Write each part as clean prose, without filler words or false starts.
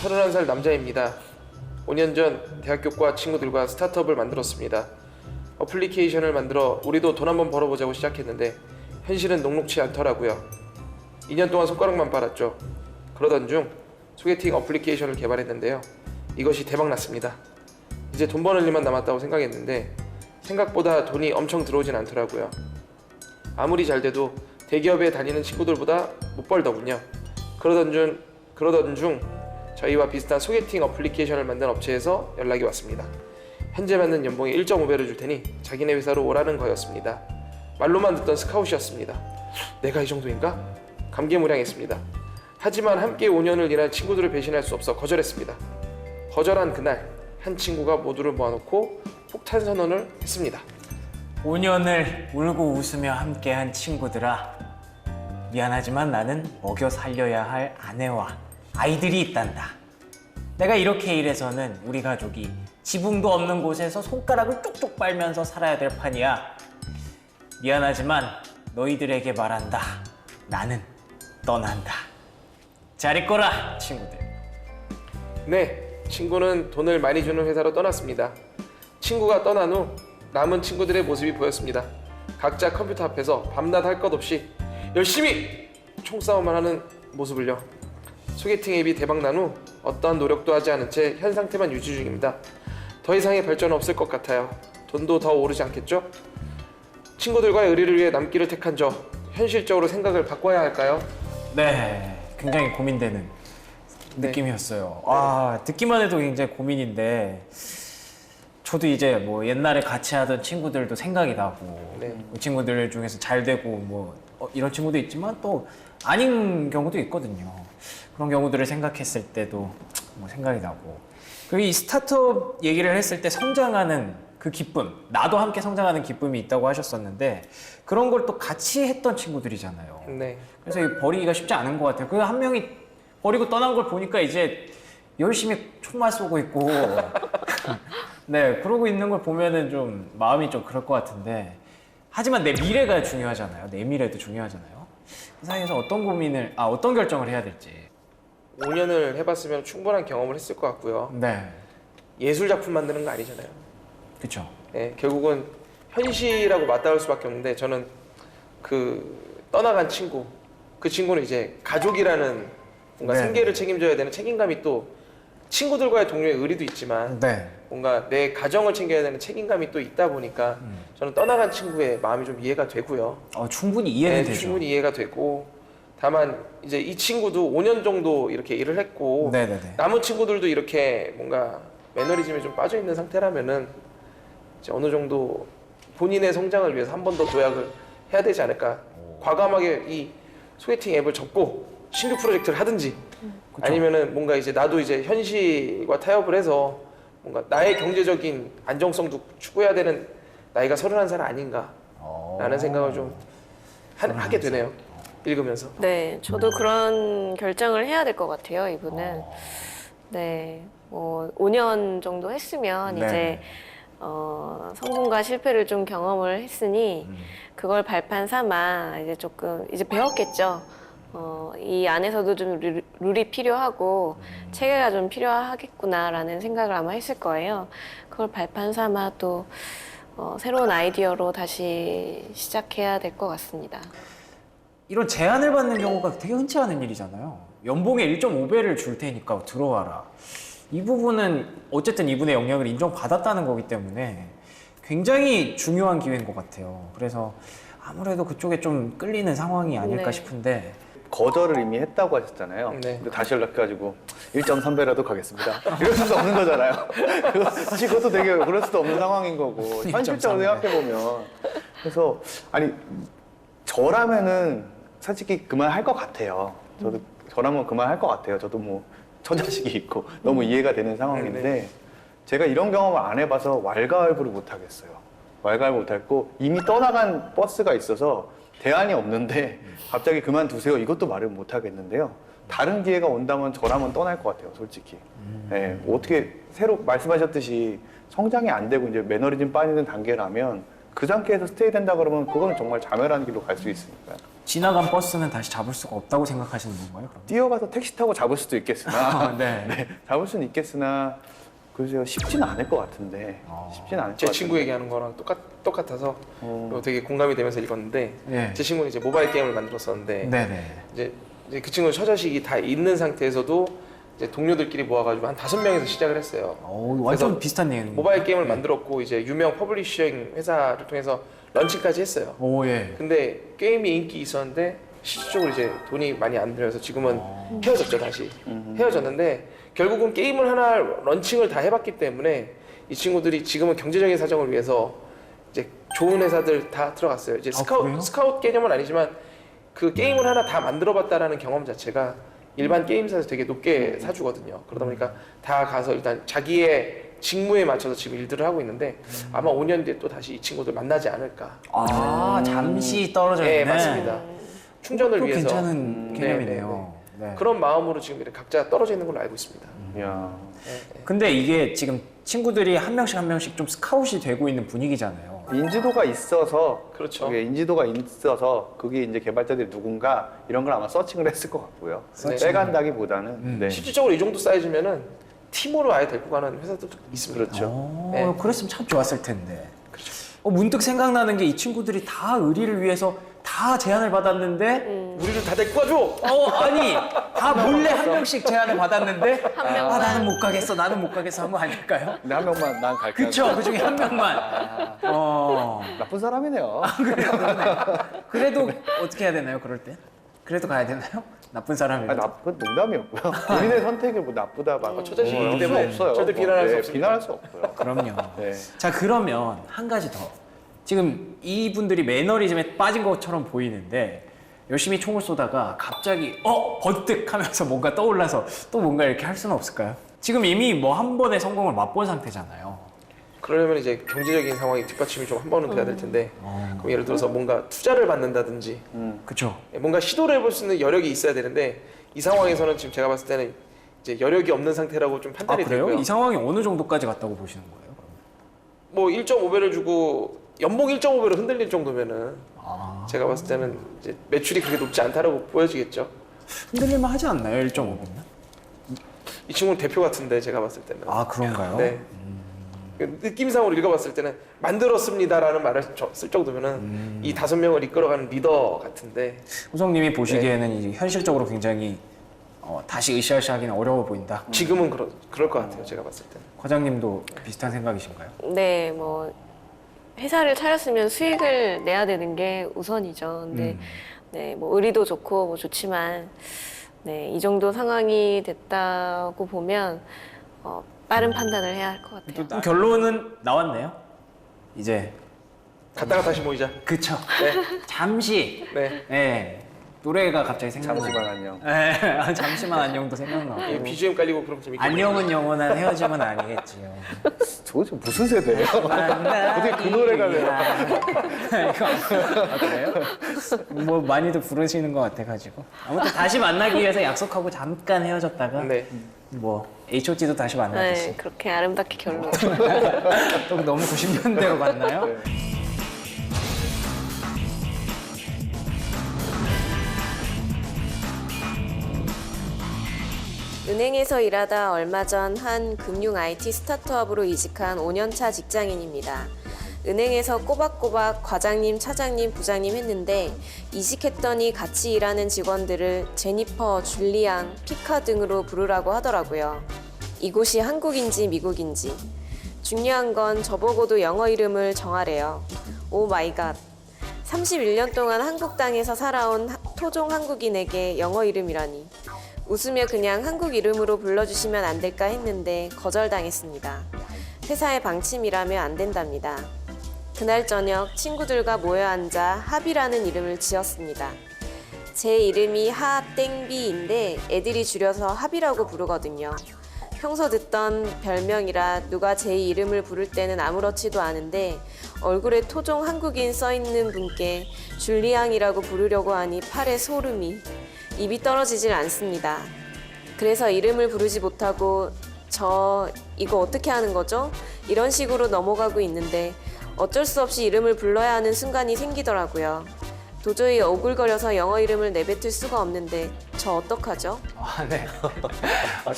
31살 남자입니다. 5년 전 대학교과 친구들과 스타트업을 만들었습니다. 어플리케이션을 만들어 우리도 돈 한번 벌어보자고 시작했는데 현실은 녹록치 않더라고요. 2년 동안 손가락만 빨았죠. 그러던 중 소개팅 어플리케이션을 개발했는데요. 이것이 대박났습니다. 이제 돈 버는 일만 남았다고 생각했는데 생각보다 돈이 엄청 들어오진 않더라고요. 아무리 잘 돼도 대기업에 다니는 친구들보다 못 벌더군요. 그러던 중 저희와 비슷한 소개팅 어플리케이션을 만든 업체에서 연락이 왔습니다. 현재 받는 연봉의 1.5배를 줄 테니 자기네 회사로 오라는 거였습니다. 말로만 듣던 스카웃이었습니다. 내가 이 정도인가? 감개무량했습니다. 하지만 함께 5년을 일한 친구들을 배신할 수 없어 거절했습니다. 거절한 그날 한 친구가 모두를 모아놓고 폭탄 선언을 했습니다. 5년을 울고 웃으며 함께한 친구들아, 미안하지만 나는 먹여 살려야 할 아내와 아이들이 있단다. 내가 이렇게 일해서는 우리 가족이 지붕도 없는 곳에서 손가락을 쪽쪽 빨면서 살아야 될 판이야. 미안하지만 너희들에게 말한다. 나는 떠난다. 잘 있거라, 친구들. 네, 친구는 돈을 많이 주는 회사로 떠났습니다. 친구가 떠난 후 남은 친구들의 모습이 보였습니다. 각자 컴퓨터 앞에서 밤낮 할 것 없이 열심히 총싸움을 하는 모습을요. 소개팅 앱이 대박난 후 어떠한 노력도 하지 않은 채 현 상태만 유지 중입니다. 더 이상의 발전은 없을 것 같아요. 돈도 더 오르지 않겠죠? 친구들과의 의리를 위해 남기를 택한 저, 현실적으로 생각을 바꿔야 할까요? 네, 굉장히 고민되는 느낌이었어요. 아, 듣기만 해도 굉장히 고민인데 저도 이제 뭐 옛날에 같이 하던 친구들도 생각이 나고 그 친구들 중에서 잘 되고 뭐 이런 친구도 있지만 또 아닌 경우도 있거든요. 그런 경우들을 생각했을 때도 뭐 생각이 나고, 그리고 이 스타트업 얘기를 했을 때 성장하는 그 기쁨, 나도 함께 성장하는 기쁨이 있다고 하셨었는데 그런 걸 또 같이 했던 친구들이잖아요. 네. 그래서 버리기가 쉽지 않은 것 같아요. 그 한 명이 버리고 떠난 걸 보니까 이제 열심히 총만 쏘고 있고 네, 그러고 있는 걸 보면은 좀 마음이 좀 그럴 것 같은데, 하지만 내 미래가 중요하잖아요. 내 미래도 중요하잖아요. 그 사이에서 어떤 결정을 해야 될지. 5년을 해봤으면 충분한 경험을 했을 것 같고요. 네, 예술 작품 만드는 거 아니잖아요. 그렇죠. 네, 결국은 현실하고 맞닿을 수밖에 없는데 저는 그 떠나간 친구, 그 친구는 이제 가족이라는 뭔가 네. 생계를 책임져야 되는 책임감이 또 친구들과의 동료의 의리도 있지만 네, 뭔가 내 가정을 챙겨야 되는 책임감이 또 있다 보니까 저는 떠나간 친구의 마음이 좀 이해가 되고요. 충분히 이해는 네, 되죠. 충분히 이해가 되고, 다만 이제 이 친구도 5년 정도 이렇게 일을 했고 네네네. 남은 친구들도 이렇게 뭔가 매너리즘에 좀 빠져 있는 상태라면은 이제 어느 정도 본인의 성장을 위해서 한 번 더 도약을 해야 되지 않을까. 과감하게 이 소개팅 앱을 접고 신규 프로젝트를 하든지 그쵸. 아니면은 뭔가 이제 나도 이제 현실과 타협을 해서 뭔가 나의 경제적인 안정성도 추구해야 되는 나이가 31살 아닌가라는 생각을 좀 하게 되네요. 읽으면서. 네, 저도 그런 결정을 해야 될 것 같아요, 이분은. 네, 뭐 5년 정도 했으면 네네. 이제 성공과 실패를 좀 경험을 했으니 그걸 발판 삼아 이제 조금 이제 배웠겠죠. 이 안에서도 좀 룰이 필요하고 체계가 좀 필요하겠구나라는 생각을 아마 했을 거예요. 그걸 발판 삼아 또 새로운 아이디어로 다시 시작해야 될 것 같습니다. 이런 제안을 받는 경우가 되게 흔치 않은 일이잖아요. 연봉의 1.5배를 줄 테니까 들어와라. 이 부분은 어쨌든 이분의 영향을 인정받았다는 거기 때문에 굉장히 중요한 기회인 것 같아요. 그래서 아무래도 그쪽에 좀 끌리는 상황이 아닐까 네. 싶은데. 거절을 이미 했다고 하셨잖아요. 네. 근데 다시 연락해가지고 1.3배라도 가겠습니다. 이럴 수도 없는 거잖아요. 사실 그것도 되게 그럴 수도 없는 상황인 거고, 현실적으로 1.3배. 생각해보면. 그래서 아니 저라면은 솔직히 그만할 것 같아요. 저라면 그만할 것 같아요. 저도 뭐 처자식이 있고 너무 이해가 되는 상황인데 제가 이런 경험을 안 해봐서 왈가왈부를 못 하겠어요. 왈가왈부 못 하겠고, 이미 떠나간 버스가 있어서 대안이 없는데 갑자기 그만두세요, 이것도 말을 못 하겠는데요. 다른 기회가 온다면 저라면 떠날 것 같아요, 솔직히. 네, 어떻게 새로 말씀하셨듯이 성장이 안 되고 이제 매너리즘 빠지는 단계라면 그 상태에서 스테이 된다 그러면 그거는 정말 자멸하는 길로 갈 수 있으니까요. 지나간 버스는 다시 잡을 수가 없다고 생각하시는 건가요? 그럼? 뛰어가서 택시 타고 잡을 수도 있겠으나 네. 네, 잡을 수는 있겠으나 글쎄요 쉽지는 않을 것 같은데 쉽지는 않을 것 제 같은데 친구 얘기하는 거랑 똑같아서 그리고 되게 공감이 되면서 읽었는데 예. 제 친구는 이제 모바일 게임을 만들었었는데 네네. 이제 그 친구는 처자식이 다 있는 상태에서도 이제 동료들끼리 모아가지고 한 5명에서 시작을 했어요. 완전 그래서 비슷한 내용. 모바일 게임을 만들었고 이제 유명 퍼블리싱 회사를 통해서 런칭까지 했어요. 오 예. 근데 게임이 인기 있었는데 실질적으로 이제 돈이 많이 안 들어서 지금은 헤어졌죠 다시. 헤어졌는데 결국은 게임을 하나 런칭을 다 해봤기 때문에 이 친구들이 지금은 경제적인 사정을 위해서 이제 좋은 회사들 다 들어갔어요. 이제 그래요? 스카웃 개념은 아니지만 그 게임을 하나 다 만들어봤다라는 경험 자체가 일반 게임사에서 되게 높게 사주거든요. 그러다 보니까 다 가서 일단 자기의 직무에 맞춰서 지금 일들을 하고 있는데 아마 5년 뒤에 또 다시 이 친구들 만나지 않을까. 잠시 떨어져 네, 있네. 맞습니다. 충전을 또 위해서 괜찮은 개념이네요. 네. 그런 마음으로 지금 이렇게 각자 떨어져 있는 걸로 알고 있습니다. 이야. 근데 이게 지금 친구들이 한 명씩 좀 스카웃이 되고 있는 분위기잖아요. 인지도가 있어서 그렇죠. 그게 인지도가 있어서 그게 이제 개발자들이 누군가 이런 걸 아마 서칭을 했을 것 같고요. 서칭. 빼간다기보다는 네. 실질적으로 이 정도 사이즈면은 팀으로 아예 데리고 가는 회사들도 있습니다. 그렇죠. 네. 그랬으면 참 좋았을 텐데. 문득 생각나는 게 이 친구들이 다 의리를 위해서 다 제안을 받았는데 우리를 다 데리고 가줘. 아니 다 몰래 한 명씩 제안을 받았는데 한 명만. 나는 못 가겠어 한 거 아닐까요? 근데 한 명만 난 갈게. 그쵸 그 중에 한 명만 나쁜 사람이네요. 그래도 어떻게 해야 되나요 그럴 때? 그래도 가야 되나요? 나쁜 사람이라도 나쁜 농담이었고요. 본인의 선택이 뭐 나쁘다 막 처자식이기 수 때문에 없어요. 절대 비난할 수 없습니다. 비난할 수 없어요. 그럼요. 네. 자 그러면 한 가지 더 지금 이분들이 매너리즘에 빠진 것처럼 보이는데 열심히 총을 쏘다가 갑자기 번뜩 하면서 뭔가 떠올라서 또 뭔가 이렇게 할 수는 없을까요? 지금 이미 뭐 한 번의 성공을 맛본 상태잖아요. 그러려면 이제 경제적인 상황이 뒷받침이 좀 한 번은 돼야 될 텐데 그럼 예를 들어서 뭔가 투자를 받는다든지 그쵸? 뭔가 시도를 해볼 수 있는 여력이 있어야 되는데 이 상황에서는 지금 제가 봤을 때는 이제 여력이 없는 상태라고 좀 판단이 그래요? 되고요. 이 상황이 어느 정도까지 갔다고 보시는 거예요? 그럼? 뭐 1.5배를 주고 연봉 1.5배로 흔들릴 정도면은 제가 봤을 때는 이제 매출이 그렇게 높지 않다라고 보여지겠죠. 흔들릴만 하지 않나요? 1.5배면? 이 친구는 대표 같은데 제가 봤을 때는. 그런가요? 네. 그 느낌상으로 읽어봤을 때는 만들었습니다라는 말을 쓸 정도면은 이 5명을 이끌어가는 리더 같은데 호성님이 보시기에는 이제 현실적으로 굉장히 다시 으쌰으쌰하기는 어려워 보인다. 지금은 그럴 것 같아요. 제가 봤을 때는. 과장님도 비슷한 생각이신가요? 네, 뭐 회사를 차렸으면 수익을 내야 되는 게 우선이죠. 근데 네, 뭐 의리도 좋고 뭐 좋지만 네, 이 정도 상황이 됐다고 보면 빠른 판단을 해야 할 것 같아요. 그럼 결론은 나왔네요. 이제 갔다가 다시 모이자. 그쵸. 네. 잠시. 네. 네. 노래가 갑자기 생각나요. 잠시만 안녕. 네. 잠시만 안녕도 생각나고. 이 BGM 깔리고 그럼 재밌겠네. 안녕은 영원한 헤어짐은 아니겠지요. 도대체 무슨 세대예요? 어떻게 그 노래가 돼요? 이거 그래요? 뭐 많이들 부르시는 것 같아가지고. 아무튼 다시 만나기 위해서 약속하고 잠깐 헤어졌다가 네. 뭐 H.O.T도 다시 만나듯이. 네, 그렇게 아름답게 결론. 또 너무 90년대로 갔나요? 네. 은행에서 일하다 얼마 전 한 금융 IT 스타트업으로 이직한 5년차 직장인입니다. 은행에서 꼬박꼬박 과장님, 차장님, 부장님 했는데 이직했더니 같이 일하는 직원들을 제니퍼, 줄리앙, 피카 등으로 부르라고 하더라고요. 이곳이 한국인지 미국인지. 중요한 건 저보고도 영어 이름을 정하래요. 오 마이 갓. 31년 동안 한국 땅에서 살아온 토종 한국인에게 영어 이름이라니. 웃으며 그냥 한국 이름으로 불러주시면 안 될까 했는데 거절당했습니다. 회사의 방침이라며 안 된답니다. 그날 저녁 친구들과 모여 앉아 합이라는 이름을 지었습니다. 제 이름이 하땡비인데 애들이 줄여서 합이라고 부르거든요. 평소 듣던 별명이라 누가 제 이름을 부를 때는 아무렇지도 않은데 얼굴에 토종 한국인 써있는 분께 줄리앙이라고 부르려고 하니 팔에 소름이. 입이 떨어지질 않습니다. 그래서 이름을 부르지 못하고 저 이거 어떻게 하는 거죠? 이런 식으로 넘어가고 있는데 어쩔 수 없이 이름을 불러야 하는 순간이 생기더라고요. 도저히 오글거려서 영어 이름을 내뱉을 수가 없는데 저 어떡하죠? 아, 네.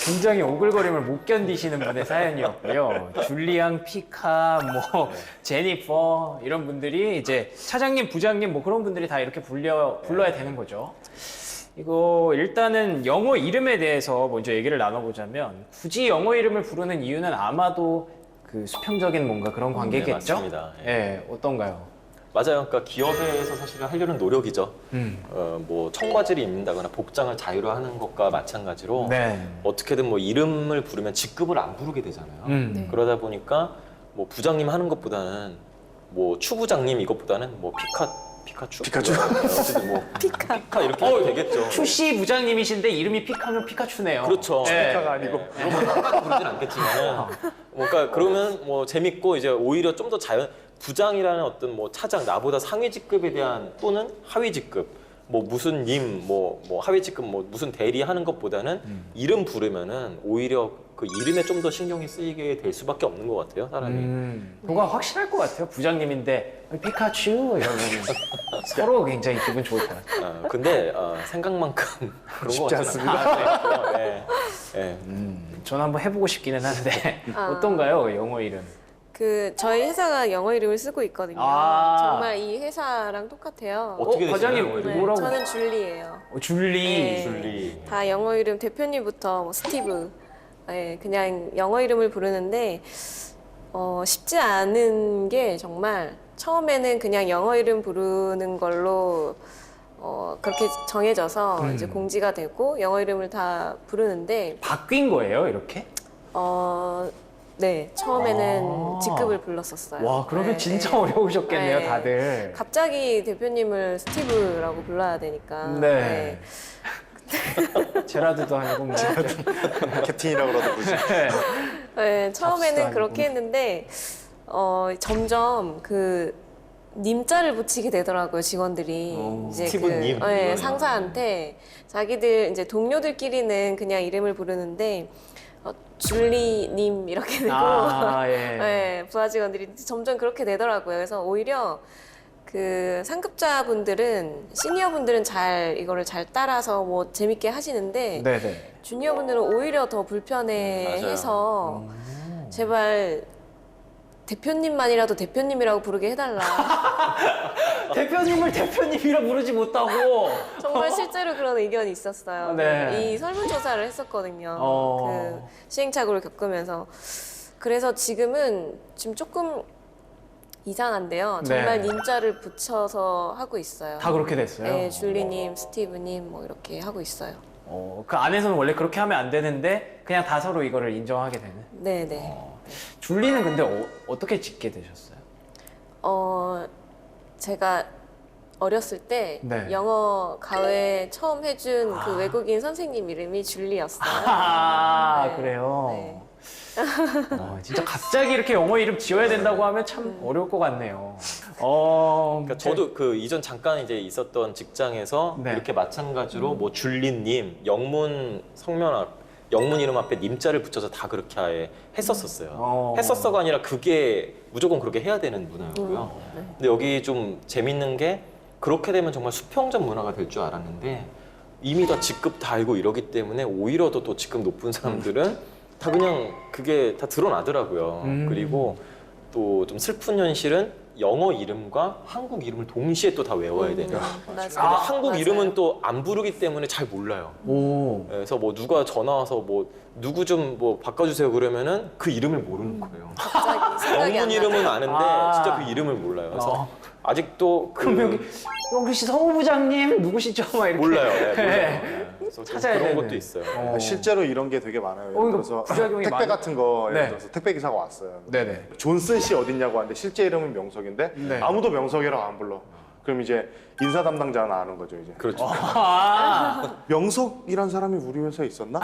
굉장히 오글거림을 못 견디시는 분의 사연이었고요. 줄리앙, 피카, 뭐 제니퍼 이런 분들이 이제 차장님, 부장님 뭐 그런 분들이 다 이렇게 불러야 되는 거죠. 이거 일단은 영어 이름에 대해서 먼저 얘기를 나눠보자면 굳이 영어 이름을 부르는 이유는 아마도 그 수평적인 뭔가 그런 관계겠죠? 맞습니다. 예, 어떤가요? 맞아요. 그러니까 기업에서 사실은 하려는 노력이죠. 뭐 청바지를 입는다거나 복장을 자유로 하는 것과 마찬가지로 네. 어떻게든 뭐 이름을 부르면 직급을 안 부르게 되잖아요. 네. 그러다 보니까 뭐 부장님 하는 것보다는 뭐 추부장님 이것보다는 뭐 피카츄 어쨌든 뭐 피카 이렇게 해도 되겠죠. 추씨 부장님이신데 이름이 피카면 피카츄네요. 그렇죠. 예. 피카가 아니고 똑같이 부르진 않겠지만, 그러니까 그러면 뭐 재밌고 이제 오히려 좀 더 부장이라는 어떤 뭐 차장 나보다 상위 직급에 대한 또는 하위 직급 뭐 무슨 님 뭐 하위 직급 뭐 무슨 대리 하는 것보다는 이름 부르면은 오히려 그 이름에 좀 더 신경이 쓰이게 될 수밖에 없는 것 같아요, 사람이. 그거 확실할 것 같아요. 부장님인데 피카츄 이러면 서로 굉장히 기분 좋을 것 같아요. 근데 생각만큼 그런 거 쉽지 같지는 않아요. 네. 네. 저는 한번 해보고 싶기는 한데 아. 어떤가요, 영어 이름? 그 저희 회사가 영어 이름을 쓰고 있거든요. 아. 정말 이 회사랑 똑같아요. 어떻게 되시나요, 과장님 영어 이름이? 네, 뭐라고? 저는 줄리예요. 줄리. 네. 줄리. 다 영어 이름 대표님부터 뭐 스티브, 네, 그냥 영어 이름을 부르는데 쉽지 않은 게 정말 처음에는 그냥 영어 이름 부르는 걸로 그렇게 정해져서 이제 공지가 되고 영어 이름을 다 부르는데 바뀐 거예요, 이렇게? 네, 처음에는 아. 직급을 불렀었어요. 와, 그러면 네, 진짜 네. 어려우셨겠네요, 네. 다들. 갑자기 대표님을 스티브라고 불러야 되니까. 네. 제라드도 아니고 뭐. 캡틴이라고 그러도 보지. 네, 처음에는 잡스도 그렇게 아니고. 했는데 점점 그 님자를 붙이게 되더라고요, 직원들이. 이제 스티브님. 네, 상사한테 자기들 이제 동료들끼리는 그냥 이름을 부르는데 줄리님 이렇게 되고 아, 예. 네, 부하 직원들이 점점 그렇게 되더라고요. 그래서 오히려 그 상급자분들은 시니어분들은 이거를 잘 따라서 뭐 재밌게 하시는데 네네. 주니어분들은 오히려 더 불편해해서 제발 대표님만이라도 대표님이라고 부르게 해달라. 대표님을 대표님이라 부르지 못하고. 정말 실제로 그런 의견이 있었어요. 네. 이 설문조사를 했었거든요. 어. 그 시행착오를 겪으면서. 그래서 지금 조금 이상한데요. 정말 네. 님자를 붙여서 하고 있어요. 다 그렇게 됐어요. 네, 줄리님, 스티브님 뭐 이렇게 하고 있어요. 그 안에서는 원래 그렇게 하면 안 되는데 그냥 다 서로 이거를 인정하게 되는. 네, 네. 줄리는 근데 어떻게 짓게 되셨어요? 제가 어렸을 때 네. 영어 가외 처음 해준 그 외국인 선생님 이름이 줄리였어요. 아, 네. 그래요? 네. 진짜 갑자기 이렇게 영어 이름 지어야 된다고 하면 참 어려울 것 같네요. 그러니까 저도 그 이전 잠깐 이제 있었던 직장에서 네. 이렇게 마찬가지로 뭐 줄리님 영문 영문 이름 앞에 님자를 붙여서 다 그렇게 아예 했었었어요. 했었어가 아니라 그게 무조건 그렇게 해야 되는 문화였고요. 근데 여기 좀 재밌는 게 그렇게 되면 정말 수평적 문화가 될 줄 알았는데 이미 다 직급 다 알고 이러기 때문에 오히려 더 또 직급 높은 사람들은 다 그냥 그게 다 드러나더라고요. 그리고 또 좀 슬픈 현실은 영어 이름과 한국 이름을 동시에 또 다 외워야 되는. 맞아요. 근데 한국 맞아요. 이름은 또 안 부르기 때문에 잘 몰라요. 오. 그래서 뭐 누가 전화 와서 뭐 누구 좀 뭐 바꿔주세요 그러면은 그 이름을 모르는 거예요. 갑자기 생각이 안 영문 나요. 이름은 아는데 아. 진짜 그 이름을 몰라요. 그래서 아직도 그럼 여기 혹시 성우부장님 누구시죠? 막 이렇게. 몰라요. 네, 몰라요. 네. 그래서 좀 찾아야 그런 되는. 것도 있어요. 어. 실제로 이런 게 되게 많아요. 예를 이거 들어서 부작용이 택배 많- 같은 거 예를 네. 들어서 택배 기사가 왔어요. 네네. 존슨 씨 어딨냐고 하는데 실제 이름은 명석인데 네. 아무도 명석이라고 안 불러. 그럼 이제 인사 담당자는 아는 거죠 이제. 그렇죠. 아. 명석이란 사람이 우리 회사에 있었나?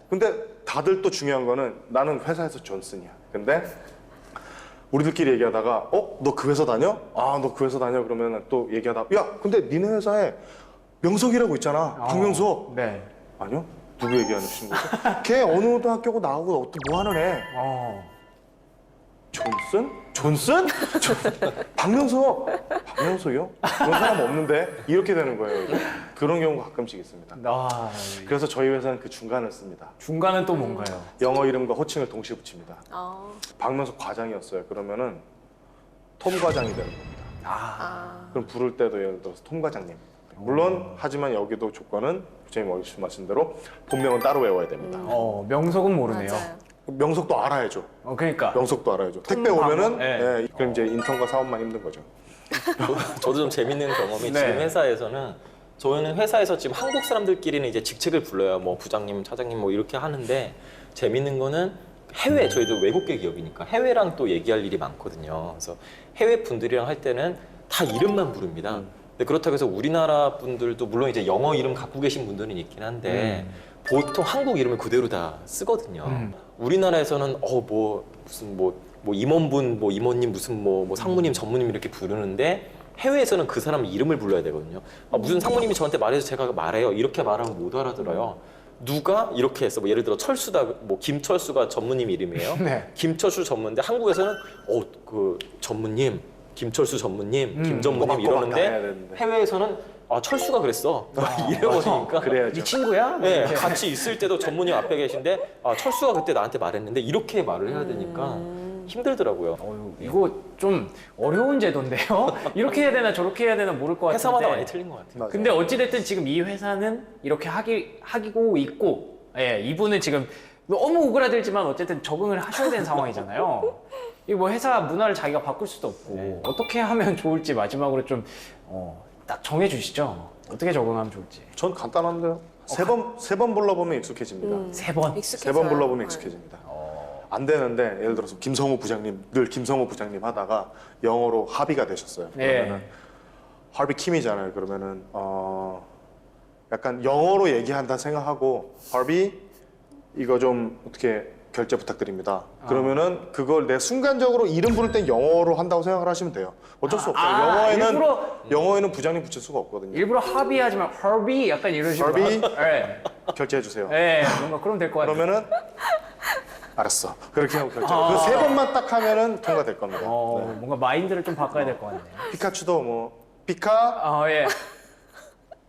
근데 다들 또 중요한 거는 나는 회사에서 존슨이야. 근데 우리들끼리 얘기하다가 너 그 회사 다녀? 아, 너 그 회사 다녀? 그러면 또 얘기하다가 야, 근데 니네 회사에 명석이라고 있잖아. 박명석. 네. 아니요? 누구 얘기하는 친구죠? 걔 어느 학교고 나오고 또 뭐 하는 애? 어. 존슨? 존슨? 박명수요? 그런 사람 없는데 이렇게 되는 거예요. 이제. 그런 경우가 가끔씩 있습니다. 아, 그래서 저희 회사는 그 중간을 씁니다. 중간은 또 뭔가요? 영어 이름과 호칭을 동시에 붙입니다. 어. 박명수 과장이었어요. 그러면은 톰 과장이 되는 겁니다. 그럼 부를 때도 예를 들어서 톰 과장님. 물론 하지만 여기도 조건은 부장님 말씀하신 대로 본명은 따로 외워야 됩니다. 명석은 모르네요. 맞아요. 명석도 알아야죠. 그러니까. 명석도 알아야죠. 택배 오면은 예. 예, 그럼 이제 인턴과 사원만 힘든 거죠. 저도 좀 재밌는 경험이 네. 지금 회사에서는 저희는 회사에서 지금 한국 사람들끼리는 이제 직책을 불러요. 뭐 부장님, 차장님 뭐 이렇게 하는데 재밌는 거는 해외 저희도 외국계 기업이니까 해외랑 또 얘기할 일이 많거든요. 그래서 해외 분들이랑 할 때는 다 이름만 부릅니다. 근데 그렇다고 해서 우리나라 분들도 물론 이제 영어 이름 갖고 계신 분들은 있긴 한데 보통 한국 이름을 그대로 다 쓰거든요. 우리나라에서는 뭐 무슨 뭐 임원분, 뭐 임원님, 무슨 뭐 상무님, 전무님 이렇게 부르는데 해외에서는 그 사람 이름을 불러야 되거든요. 무슨 상무님이 저한테 말해서 제가 말해요. 이렇게 말하면 못 알아들어요. 누가 이렇게 했어. 뭐 예를 들어 철수다. 뭐 김철수가 전무님 이름이에요. 네. 김철수 전무인데 한국에서는 그 전무님, 김철수 전무님, 김전무님 꼬박꼬박 다 해야 이러는데 되는데. 해외에서는 철수가 그랬어. 이래버리니까. 그래야죠. 네 친구야? 네, 같이 있을 때도 전무님 앞에 계신데 철수가 그때 나한테 말했는데 이렇게 말을 해야 되니까 힘들더라고요. 이거 좀 어려운 제도인데요? 이렇게 해야 되나 저렇게 해야 되나 모를 것 같은데. 회사마다 많이 틀린 것 같아요. 맞아요. 근데 어찌됐든 지금 이 회사는 이렇게 하기고 있고, 예, 이분은 지금 너무 오그라들지만 어쨌든 적응을 하셔야 되는 상황이잖아요. 이거 뭐 회사 문화를 자기가 바꿀 수도 없고, 어떻게 하면 좋을지 마지막으로 좀, 딱 정해주시죠. 어떻게 적응하면 좋을지. 전 간단한데요. 세 번 불러보면 익숙해집니다. 세 번. 세 번 불러보면 익숙해집니다. 안 되는데 예를 들어서 김성호 부장님, 늘 김성호 부장님 하다가 영어로 하비가 되셨어요. 그러면은 하비 킴이잖아요. 그러면은 약간 영어로 얘기한다 생각하고 하비 이거 좀 어떻게 결제 부탁드립니다. 그러면은 그걸 내 순간적으로 이름 부를 땐 영어로 한다고 생각을 하시면 돼요. 어쩔 수 없어요. 영어에는 부장님 붙일 수가 없거든요. 일부러 합의하지만 허비 약간 이런 식으로. 허비? 예. 결제해 주세요. 예, 뭔가 그럼 될 것 같아요. 그러면은 알았어. 그렇게 하고 결제. 그 세 번만 딱 하면은 통과될 겁니다. 네. 뭔가 마인드를 좀 바꿔야 될 것 같네요. 피카츄도 뭐 피카 예.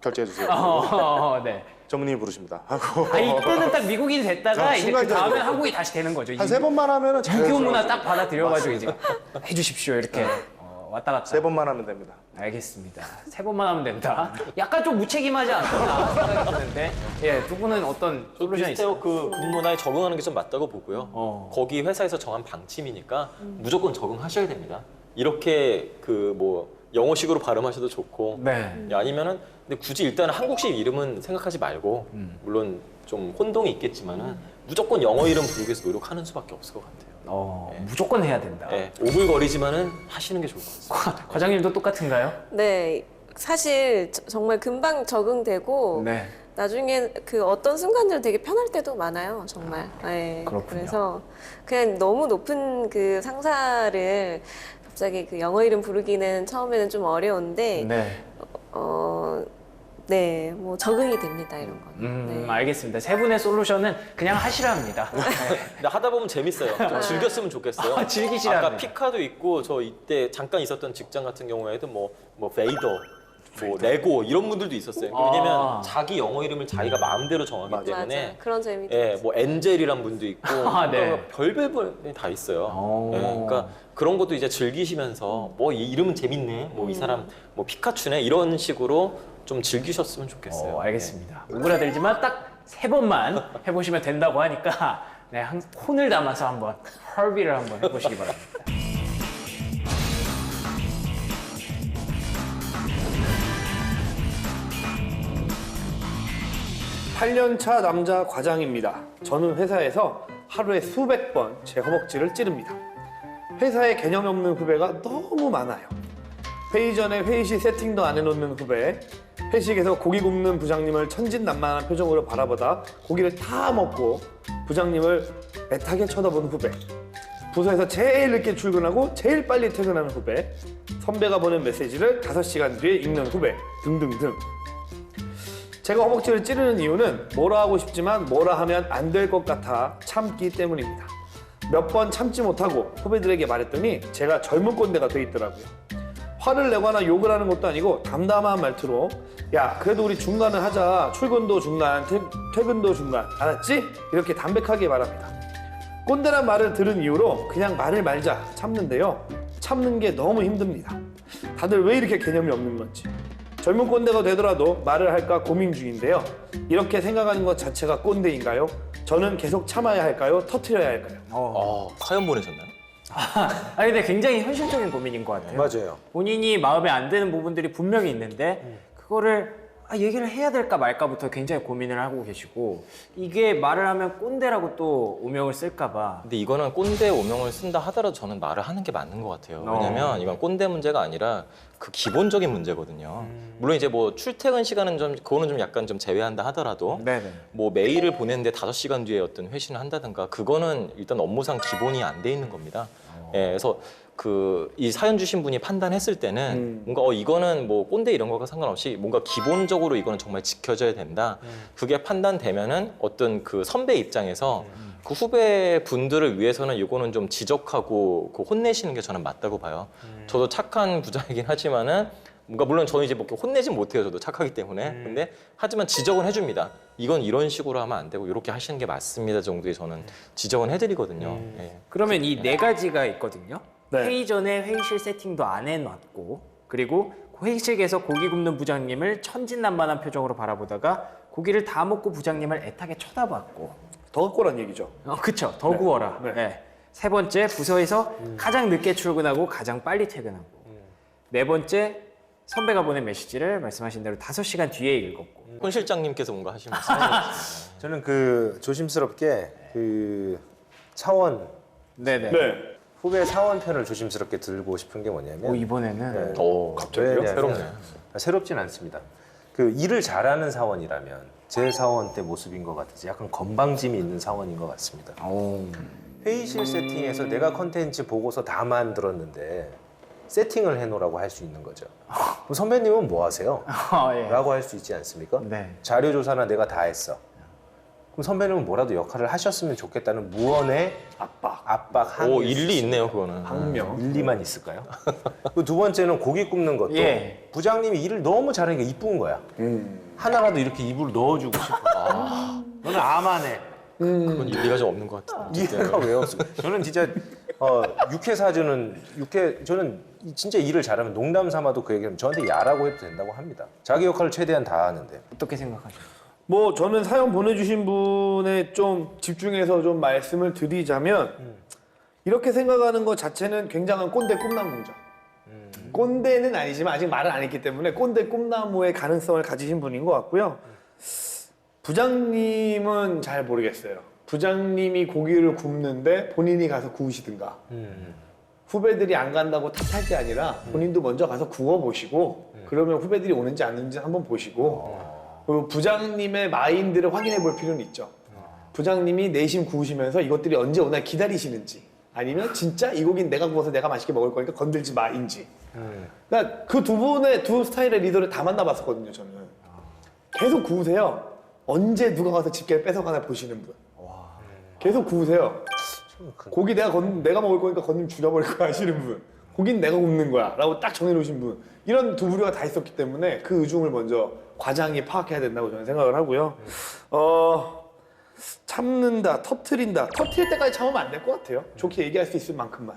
결제해 주세요. 네. 전무님이 부르십니다. 하고 이때는 딱 미국인이 됐다가 이제 그 순간적으로. 다음에 한국이 다시 되는 거죠. 한 세 번만 하면은 유교 문화 딱 받아들여가지고 이제 해주십시오 이렇게 왔다 갔다. 세 번만 하면 됩니다. 알겠습니다. 세 번만 하면 된다. 약간 좀 무책임하지 않나 생각이 드는데, 예, 두 분은 어떤 솔루션이 있어요? 비슷해요. 그 문화에 적응하는 게 좀 맞다고 보고요. 거기 회사에서 정한 방침이니까 무조건 적응하셔야 됩니다. 이렇게 그 뭐 영어식으로 발음하셔도 좋고, 네. 아니면은 근데 굳이 일단 한국식 이름은 생각하지 말고 물론 좀 혼동이 있겠지만은 무조건 영어 이름 부르기 위해서 노력하는 수밖에 없을 것 같아요. 무조건 해야 된다. 네, 오글거리지만은 하시는 게 좋을 것 같습니다. 과장님도 똑같은가요? 네, 사실 정말 금방 적응되고 네. 나중에 그 어떤 순간들은 되게 편할 때도 많아요, 정말. 네, 그렇군요. 그래서 그냥 너무 높은 그 상사를 갑자기 그 영어 이름 부르기는 처음에는 좀 어려운데, 네. 네, 뭐 적응이 됩니다, 이런 거는. 네. 알겠습니다. 세 분의 솔루션은 그냥 하시라 합니다. 네. 근데 하다 보면 재밌어요. 좀 즐겼으면 좋겠어요. 즐기시라 아까 합니다. 피카도 있고 저 이때 잠깐 있었던 직장 같은 경우에도 뭐 베이더, 뭐 레고 이런 분들도 있었어요. 왜냐면 자기 영어 이름을 자기가 마음대로 정하기 때문에 맞아, 그런 재미도 예, 뭐 엔젤이란 분도 있고 네. 그러니까 별별 분이 다 있어요. 예, 그러니까 그런 것도 이제 즐기시면서 뭐 이 이름은 재밌네, 뭐 이 사람 뭐 피카츄네 이런 식으로 좀 즐기셨으면 좋겠어요. 알겠습니다. 오그라들지만 딱 세 번만 해보시면 된다고 하니까 네, 혼을 담아서 한번 헐비를 한번 해보시기 바랍니다. 8년차 남자 과장입니다. 저는 회사에서 하루에 수백 번 제 허벅지를 찌릅니다. 회사에 개념 없는 후배가 너무 많아요. 회의 전에 회의실 세팅도 안 해놓는 후배, 회식에서 고기 굽는 부장님을 천진난만한 표정으로 바라보다 고기를 다 먹고 부장님을 애타게 쳐다보는 후배, 부서에서 제일 늦게 출근하고 제일 빨리 퇴근하는 후배, 선배가 보낸 메시지를 5시간 뒤에 읽는 후배 등등등. 제가 허벅지를 찌르는 이유는 뭐라 하고 싶지만 뭐라 하면 안 될 것 같아 참기 때문입니다. 몇 번 참지 못하고 후배들에게 말했더니 제가 젊은 꼰대가 돼 있더라고요. 화를 내거나 욕을 하는 것도 아니고 담담한 말투로 야 그래도 우리 중간을 하자. 출근도 중간, 퇴근도 중간. 알았지? 이렇게 담백하게 말합니다. 꼰대란 말을 들은 이후로 그냥 말을 말자 참는데요. 참는 게 너무 힘듭니다. 다들 왜 이렇게 개념이 없는 건지. 젊은 꼰대가 되더라도 말을 할까 고민 중인데요. 이렇게 생각하는 것 자체가 꼰대인가요? 저는 계속 참아야 할까요? 터트려야 할까요? 사연 보내셨나요? 아니 근데 굉장히 현실적인 고민인 것 같아요. 맞아요. 본인이 마음에 안 드는 부분들이 분명히 있는데 그거를 얘기를 해야 될까 말까부터 굉장히 고민을 하고 계시고 이게 말을 하면 꼰대라고 또 오명을 쓸까 봐. 근데 이거는 꼰대 오명을 쓴다 하더라도 저는 말을 하는 게 맞는 것 같아요. 왜냐면 이건 꼰대 문제가 아니라 그 기본적인 문제거든요. 물론 이제 뭐 출퇴근 시간은 좀 그거는 좀 약간 좀 제외한다 하더라도 네네. 뭐 메일을 보냈는데 5시간 뒤에 어떤 회신을 한다든가 그거는 일단 업무상 기본이 안 돼 있는 겁니다. 예, 그래서 그 이 사연 주신 분이 판단했을 때는 뭔가 이거는 뭐 꼰대 이런 거가 상관없이 뭔가 기본적으로 이거는 정말 지켜져야 된다. 그게 판단되면은 어떤 그 선배 입장에서 그 후배 분들을 위해서는 이거는 좀 지적하고 그 혼내시는 게 저는 맞다고 봐요. 저도 착한 부장이긴 하지만은 뭔가 물론 저는 이제 뭐 이렇게 혼내진 못해요. 저도 착하기 때문에. 근데 하지만 지적은 해줍니다. 이건 이런 식으로 하면 안 되고 이렇게 하시는 게 맞습니다 정도의 저는 지적은 해드리거든요. 예. 그러면 이 4가지가 있거든요. 네. 회의 전에 회의실 세팅도 안 해놨고 그리고 회의실에서 고기 굽는 부장님을 천진난만한 표정으로 바라보다가 고기를 다 먹고 부장님을 애타게 쳐다봤고 더 갖고란 얘기죠. 그쵸. 더 구워라. 네. 네. 3번째 부서에서 가장 늦게 출근하고 가장 빨리 퇴근하고 4번째 선배가 보낸 메시지를 말씀하신 대로 5시간 뒤에 읽었고 손 실장님께서 뭔가 하시는 말씀. 저는 그 조심스럽게 그 사원 네네. 네. 후배 사원 편을 조심스럽게 들고 싶은 게 뭐냐면 이번에는 갑자기요? 새롭네. 새롭진 않습니다. 그 일을 잘하는 사원이라면 제 사원 때 모습인 것 같아서 약간 건방짐이 있는 사원인 것 같습니다. 회의실 세팅에서 내가 컨텐츠 보고서 다 만들었는데 세팅을 해놓으라고 할 수 있는 거죠. 그럼 선배님은 뭐 하세요? 예. 라고 할 수 있지 않습니까? 네. 자료 조사나 내가 다 했어. 그럼 선배님은 뭐라도 역할을 하셨으면 좋겠다는 무언의 압박, 항의. 오 일리 있네요 그거는. 일리만 있을까요? 그 두 번째는 고기 굽는 것도 예. 부장님이 일을 너무 잘하니까 이쁜 거야. 하나라도 이렇게 입으로 넣어주고 싶어. 너는 암하네. 그건 일리가 좀 없는 것 같아요. 이해가 왜 없어? 저는 진짜 육회 사주는 저는 진짜 일을 잘하면 농담 삼아도 그 얘기하면 저한테 야라고 해도 된다고 합니다. 자기 역할을 최대한 다 하는데. 어떻게 생각하죠? 뭐 저는 사연 보내주신 분에 좀 집중해서 좀 말씀을 드리자면 이렇게 생각하는 것 자체는 굉장한 꼰대 꿈나무죠. 꼰대는 아니지만 아직 말을 안 했기 때문에 꼰대 꿈나무의 가능성을 가지신 분인 것 같고요. 부장님은 잘 모르겠어요. 부장님이 고기를 굽는데 본인이 가서 구우시든가 후배들이 안 간다고 탓할 게 아니라 본인도 먼저 가서 구워보시고 그러면 후배들이 오는지 안 오는지 한번 보시고 그리고 부장님의 마인드를 확인해 볼 필요는 있죠. 부장님이 내심 구우시면서 이것들이 언제 오나 기다리시는지 아니면 진짜 이 고기는 내가 구워서 내가 맛있게 먹을 거니까 건들지 마인지. 그러니까 그 두 분의 두 스타일의 리더를 다 만나봤었거든요. 저는 계속 구우세요. 언제 누가 가서 집게를 뺏어가나 보시는 분. 계속 구우세요. 고기 내가 먹을 거니까 건님 죽여버릴 거야 하시는 분. 고기는 내가 굽는 거야 라고 딱 정해놓으신 분. 이런 두 부류가 다 있었기 때문에 그 의중을 먼저 과장이 파악해야 된다고 저는 생각을 하고요. 참는다, 터트린다. 터트릴 때까지 참으면 안 될 것 같아요. 좋게 얘기할 수 있을 만큼만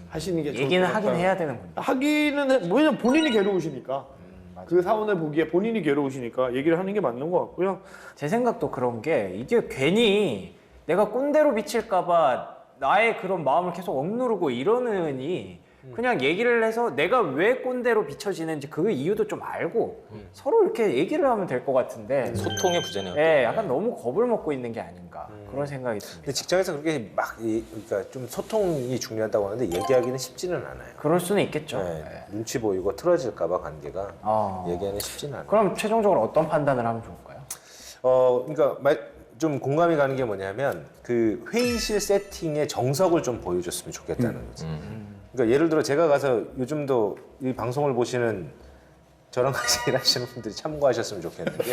하시는 게 좋을 얘기는 것 하긴 같아요. 해야 되는 거예요. 하기는 왜냐면 본인이 괴로우시니까. 그 사원을 보기에 본인이 괴로우시니까 얘기를 하는 게 맞는 것 같고요. 제 생각도 그런 게 이게 괜히 내가 꼰대로 비칠까봐 나의 그런 마음을 계속 억누르고 이러느니 그냥 얘기를 해서 내가 왜 꼰대로 비춰지는지 그 이유도 좀 알고 서로 이렇게 얘기를 하면 될 것 같은데 소통의 부재네요. 또. 예, 약간 너무 겁을 먹고 있는 게 아닌가 그런 생각이 듭니다. 근데 직장에서 그렇게 그러니까 좀 소통이 중요하다고 하는데 얘기하기는 쉽지는 않아요. 그럴 수는 있겠죠. 네, 예. 눈치 보이고 틀어질까봐 관계가 얘기하기는 쉽지는 않아요. 그럼 최종적으로 어떤 판단을 하면 좋을까요? 그러니까 좀 공감이 가는 게 뭐냐면 그 회의실 세팅의 정석을 좀 보여줬으면 좋겠다는 거지. 그러니까 예를 들어 제가 가서 요즘도 이 방송을 보시는 저랑 같이 일하시는 분들이 참고하셨으면 좋겠는데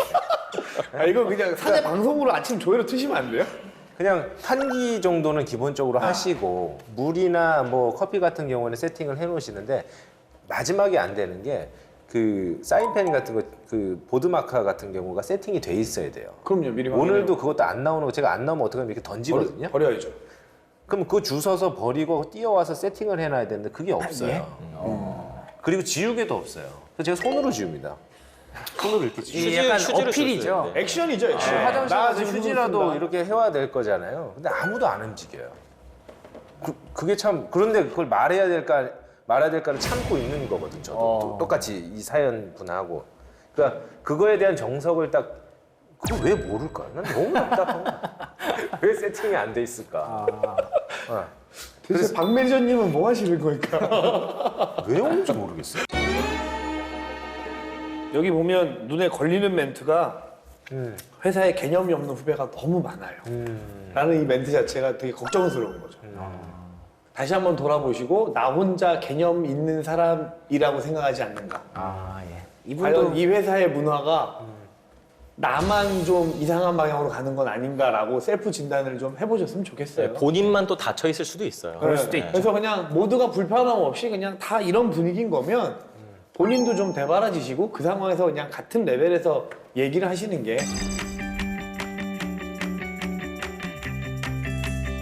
이거 그냥 사내 방송으로 아침 조회로 트시면 안 돼요? 그냥 환기 정도는 기본적으로 하시고 물이나 뭐 커피 같은 경우는 세팅을 해 놓으시는데 마지막에 안 되는 게 그 사인펜 같은 거, 그 보드마카 같은 경우가 세팅이 돼 있어야 돼요. 그럼요, 미리 오늘도 그것도 안 나오는 거 제가 안 나오면 어떡하면 이렇게 던지거든요. 버려야죠. 그럼 그거 주워서 버리고 뛰어와서 세팅을 해놔야 되는데 그게 없어요. 그리고 지우개도 없어요. 그래서 제가 손으로 지웁니다. 손으로 이렇게 지우고. 이게 약간 휴지를 어필이죠. 썼어야 돼. 액션이죠, 액션. 화장실 나 가서 지금 휴지라도 쓴다. 이렇게 해와야 될 거잖아요. 근데 아무도 안 움직여요. 그게 참 그런데 그걸 말해야 될까를 참고 있는 거거든. 저도 똑같이 이 사연 분하고. 그러니까 그거에 대한 정석을 딱 그걸 왜 모를까? 난 너무 답답한 거야. 왜 세팅이 안 돼 있을까? 도대체 박 매니저님은 뭐 하시는 거니까? 왜 없는지 모르겠어요. 여기 보면 눈에 걸리는 멘트가 회사에 개념이 없는 후배가 너무 많아요. 라는 이 멘트 자체가 되게 걱정스러운 거죠. 다시 한번 돌아보시고 나 혼자 개념 있는 사람이라고 생각하지 않는가. 예. 과연 이 회사의 문화가 나만 좀 이상한 방향으로 가는 건 아닌가라고 셀프 진단을 좀 해보셨으면 좋겠어요. 본인만 또 닫혀 있을 수도 있어요. 그럴 수도 있죠. 그래서 그냥 모두가 불편함 없이 그냥 다 이런 분위기인 거면 본인도 좀 대바라지시고 그 상황에서 그냥 같은 레벨에서 얘기를 하시는 게